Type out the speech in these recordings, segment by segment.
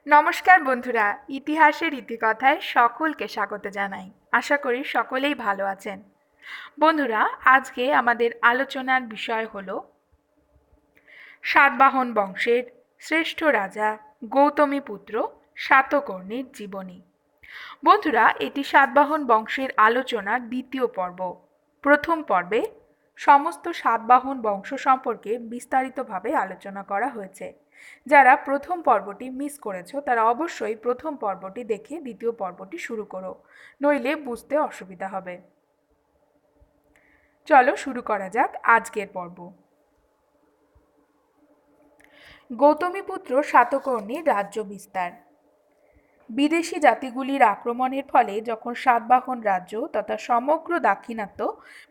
নমস্কার বন্ধুরা, ইতিহাসের ইতিকথায় সকলকে স্বাগত জানাই। আশা করি সকলেই ভালো আছেন। বন্ধুরা, আজকে আমাদের আলোচনার বিষয় হলো সাতবাহন বংশের শ্রেষ্ঠ রাজা গৌতমীপুত্র সাতকর্ণীর জীবনী। বন্ধুরা, এটি সাতবাহন বংশের আলোচনার দ্বিতীয় পর্ব। প্রথম পর্বে সমস্ত সাতবাহন বংশ সম্পর্কে বিস্তারিতভাবে আলোচনা করা হয়েছে। যারা প্রথম পর্বটি মিস করেছো তারা অবশ্যই প্রথম পর্বটি দেখে দ্বিতীয় পর্বটি শুরু করো, নইলে বুঝতে অসুবিধা হবে। চলো শুরু করা যাক আজকের পর্ব। গৌতমীপুত্র সাতকর্ণীর রাজ্য বিস্তার। বিদেশি জাতিগুলির আক্রমণের ফলে যখন সাতবাহন রাজ্য তথা সমগ্র দাক্ষিণাত্য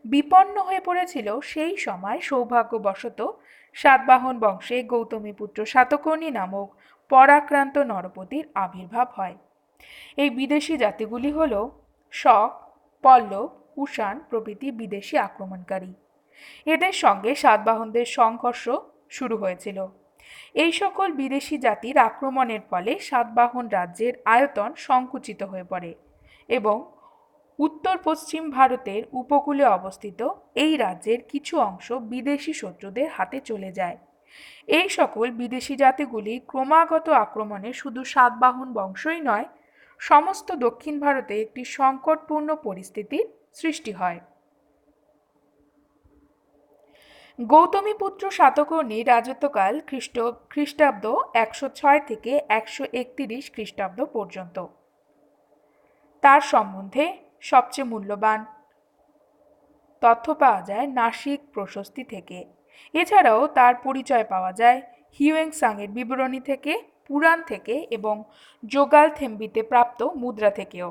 বিপন্ন হয়ে পড়েছিল, সেই সময় সৌভাগ্যবশত সাতবাহন বংশে গৌতমীপুত্র সাতকর্ণী নামক পরাক্রান্ত নরপতির আবির্ভাব হয়। এই বিদেশি জাতিগুলি হল শক, পল্লব, কুষাণ প্রভৃতি বিদেশি আক্রমণকারী। এদের সঙ্গে সাতবাহনদের সংঘর্ষ শুরু হয়েছিল। এই সকল বিদেশি জাতির আক্রমণের ফলে সাতবাহন রাজ্যের আয়তন সংকুচিত হয়ে পড়ে এবং উত্তর পশ্চিম ভারতের উপকূলে অবস্থিত এই রাজ্যের কিছু অংশ বিদেশি শত্রুদের হাতে চলে যায়। এই সকল বিদেশি জাতিগুলি ক্রমাগত আক্রমণে শুধু সাতবাহন বংশই নয়, সমস্ত দক্ষিণ ভারতে একটি সংকটপূর্ণ পরিস্থিতির সৃষ্টি হয়। গৌতমীপুত্র সাতকর্ণীর রাজত্বকাল খ্রিস্টাব্দ 106 থেকে 131 খ্রিস্টাব্দ পর্যন্ত। তার সম্বন্ধে সবচেয়ে মূল্যবান তথ্য পাওয়া যায় নাসিক প্রশস্তি থেকে। এছাড়াও তার পরিচয় পাওয়া যায় হিউয়েনসাংয়ের বিবরণী থেকে, পুরাণ থেকে এবং যোগালথেম্বিতে প্রাপ্ত মুদ্রা থেকেও।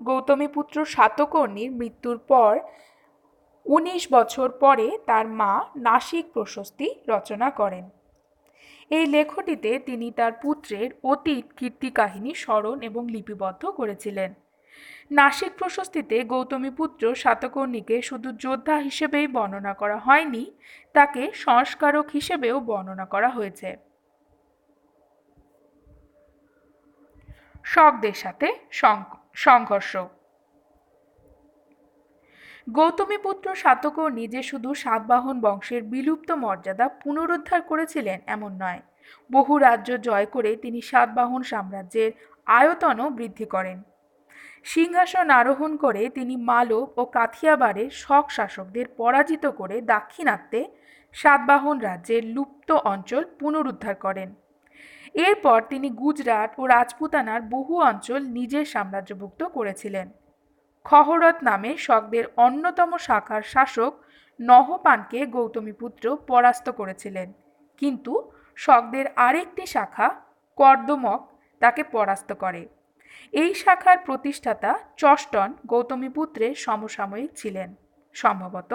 গৌতমীপুত্র সাতকর্ণীর মৃত্যুর পর 19 বছর পরে তার মা নাসিক প্রশস্তি রচনা করেন। এই লেখটিতে তিনি তার পুত্রের অতীত কীর্তিকাহিনী স্মরণ এবং লিপিবদ্ধ করেছিলেন। নাসিক প্রশস্তিতে গৌতমীপুত্র সাতকর্ণীকে শুধু যোদ্ধা হিসেবেই বর্ণনা করা হয়নি, তাকে সংস্কারক হিসেবেও বর্ণনা করা হয়েছে। শকদের সাথে সংঘর্ষ। গৌতমীপুত্র সাতকর্ণী যে শুধু সাতবাহন বংশের বিলুপ্ত মর্যাদা পুনরুদ্ধার করেছিলেন এমন নয়, বহু রাজ্য জয় করে তিনি সাতবাহন সাম্রাজ্যের আয়তনও বৃদ্ধি করেন। সিংহাসন আরোহণ করে তিনি মালব ও কাথিয়াবাড়ের শক শাসকদের পরাজিত করে দাক্ষিণাত্যে সাতবাহন রাজ্যের লুপ্ত অঞ্চল পুনরুদ্ধার করেন। এরপর তিনি গুজরাট ও রাজপুতানার বহু অঞ্চল নিজের সাম্রাজ্যভুক্ত করেছিলেন। খহরত নামে শকদের অন্যতম শাখার শাসক নহপানকে গৌতমীপুত্র পরাস্ত করেছিলেন, কিন্তু শকদের আরেকটি শাখা কর্দমক তাকে পরাস্ত করে। এই শাখার প্রতিষ্ঠাতা চষ্টন গৌতমীপুত্রের সমসাময়িক ছিলেন। সম্ভবত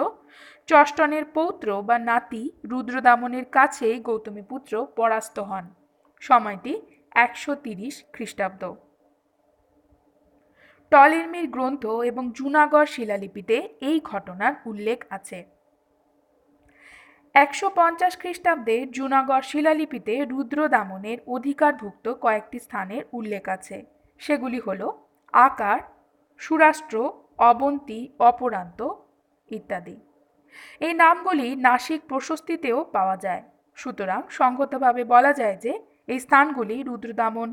চষ্টনের পৌত্র বা নাতি রুদ্রদামনের কাছেই গৌতমীপুত্র পরাস্ত হন। সময়টি 130 খ্রিস্টাব্দ। টলেমির গ্রন্থ এবং জুনাগড় শিলালিপিতে এই ঘটনার উল্লেখ আছে। 150 খ্রিস্টাব্দে জুনাগড় শিলালিপিতে রুদ্রদামনের অধিকারভুক্ত কয়েকটি স্থানের উল্লেখ আছে। সেগুলি হল আকার, সুরাষ্ট্র, অবন্তী, অপরান্ত ইত্যাদি। এই নামগুলি নাসিক প্রশস্তিতেও পাওয়া যায়। সুতরাং সংগতভাবে বলা যায় যে এই স্থানগুলি রুদ্রদামন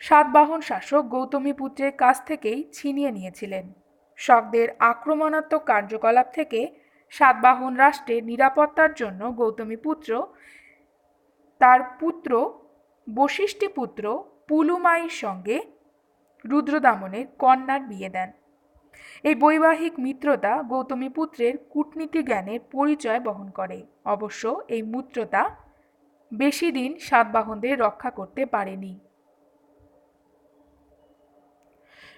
সাতবাহন শাসক গৌতমীপুত্রের কাছ থেকেই ছিনিয়ে নিয়েছিলেন। শকদের আক্রমণাত্মক কার্যকলাপ থেকে সাতবাহন রাষ্ট্রের নিরাপত্তার জন্য গৌতমীপুত্র তার পুত্র বশিষ্ঠিপুত্র পুলুমাইর সঙ্গে রুদ্রদামনের কন্যার বিয়ে দেন। এই বৈবাহিক মিত্রতা গৌতমীপুত্রের কূটনীতি জ্ঞানের পরিচয় বহন করে। অবশ্য এই মিত্রতা বেশি দিন সাতবাহনদের রক্ষা করতে পারেনি।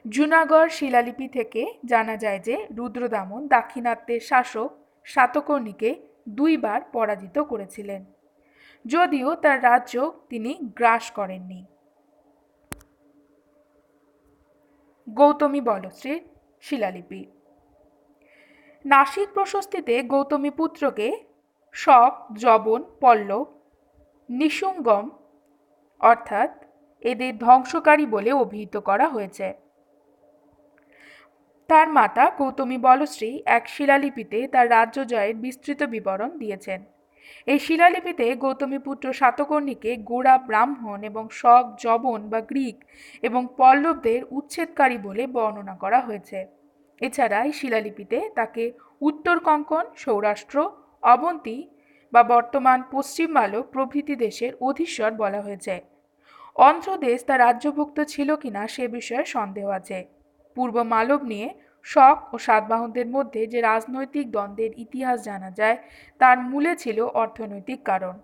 জুনাগড় শিলালিপি থেকে জানা যায় যে রুদ্রদামন দাক্ষিণাত্যের শাসক সাতকর্ণীকে 2 বার পরাজিত করেছিলেন, যদিও তার রাজ্য তিনি গ্রাস করেননি। গৌতমী বলশ্রীর শিলালিপি। নাসিক প্রশস্তিতে গৌতমীপুত্রকে শক, যবন, পল্লব, নিশুঙ্গম অর্থাৎ এদের ধ্বংসকারী বলে অভিহিত করা হয়েছে। তার মাতা গৌতমী বলশ্রী এক শিলালিপিতে তার রাজ্য জয়ের বিস্তৃত বিবরণ দিয়েছেন। এই শিলালিপিতে গৌতমীপুত্র সাতকর্ণীকে গোঁড়া ব্রাহ্মণ এবং শক, যবন বা গ্রিক এবং পল্লবদের উচ্ছেদকারী বলে বর্ণনা করা হয়েছে। এছাড়া এই শিলালিপিতে তাকে উত্তর কঙ্কন, সৌরাষ্ট্র, অবন্তী বা বর্তমান পশ্চিমবাংলা প্রভৃতি দেশের অধীশ্বর বলা হয়েছে। অন্ধ্রদেশ তার রাজ্যভুক্ত ছিল কিনা সে বিষয়ে সন্দেহ আছে। পূর্ব মালব নিয়ে শক ও সাতবাহনদের মধ্যে যে রাজনৈতিক দ্বন্দ্বের ইতিহাস জানা যায় তার মূলে ছিল অর্থনৈতিক কারণ।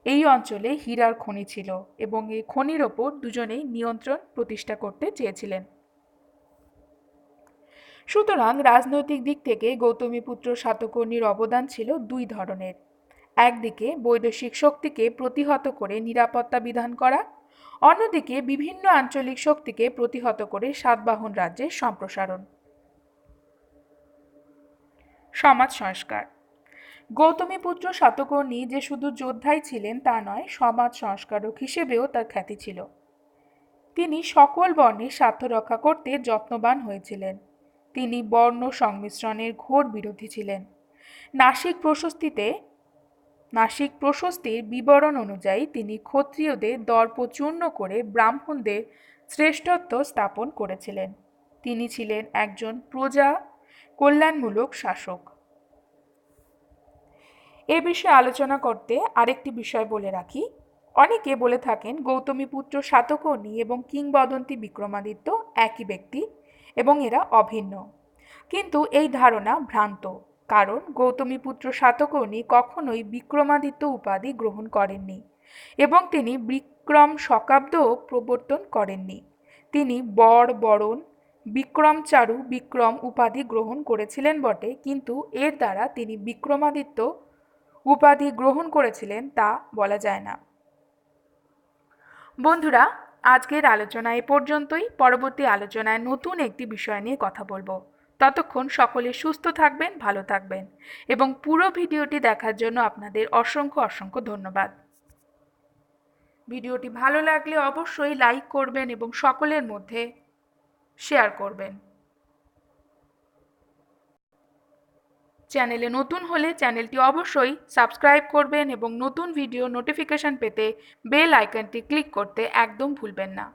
এই অঞ্চলে হীরার খনি ছিল এবং এই খনির ওপর দুজনেই নিয়ন্ত্রণ প্রতিষ্ঠা করতে চেয়েছিলেন। সুতরাং রাজনৈতিক দিক থেকে গৌতমীপুত্র সাতকর্ণীর অবদান ছিল দুই ধরনের। একদিকে বৈদেশিক শক্তিকে প্রতিহত করে নিরাপত্তা বিধান করা, অন্যদিকে বিভিন্ন আঞ্চলিক শক্তিকে প্রতিহত করে সাতবাহন রাজ্যের সম্প্রসারণ। সমাজ সংস্কার। গৌতমীপুত্র সাতকর্ণী যে শুধু যোদ্ধাই ছিলেন তা নয়, সমাজ সংস্কারক হিসেবেও তার খ্যাতি ছিল। তিনি সকল বর্ণের স্বার্থ রক্ষা করতে যত্নবান হয়েছিলেন। তিনি বর্ণ সংমিশ্রণের ঘোর বিরোধী ছিলেন। নাসিক প্রশস্তির বিবরণ অনুযায়ী তিনি ক্ষত্রিয়দের দর্প চূর্ণ করে ব্রাহ্মণদের শ্রেষ্ঠত্ব স্থাপন করেছিলেন। তিনি ছিলেন একজন প্রজা কল্যাণমূলক শাসক। এ বিষয়ে আলোচনা করতে আরেকটি বিষয় বলে রাখি। অনেকে বলে থাকেন গৌতমীপুত্র সাতকর্ণী এবং কিংবদন্তি বিক্রমাদিত্য একই ব্যক্তি এবং এরা অভিন্ন। কিন্তু এই ধারণা ভ্রান্ত, কারণ গৌতমীপুত্র সাতকর্ণী কখনোই বিক্রমাদিত্য উপাধি গ্রহণ করেননি এবং তিনি বিক্রম শকাব্দও প্রবর্তন করেননি। তিনি বরণ বিক্রমচারু বিক্রম উপাধি গ্রহণ করেছিলেন বটে, কিন্তু এর দ্বারা তিনি বিক্রমাদিত্য উপাধি গ্রহণ করেছিলেন তা বলা যায় না। বন্ধুরা, আজকের আলোচনা এ পর্যন্তই। পরবর্তী আলোচনায় নতুন একটি বিষয় নিয়ে কথা বলবো। ততক্ষণ সকলে সুস্থ থাকবেন, ভালো থাকবেন এবং পুরো ভিডিওটি দেখার জন্য আপনাদের অসংখ্য অসংখ্য ধন্যবাদ। ভিডিওটি ভালো লাগলে অবশ্যই লাইক করবেন এবং সকলের মধ্যে শেয়ার করবেন। চ্যানেলে নতুন হলে চ্যানেলটি অবশ্যই সাবস্ক্রাইব করবেন এবং নতুন ভিডিও নোটিফিকেশন পেতে বেল আইকনটি ক্লিক করতে একদম ভুলবেন না।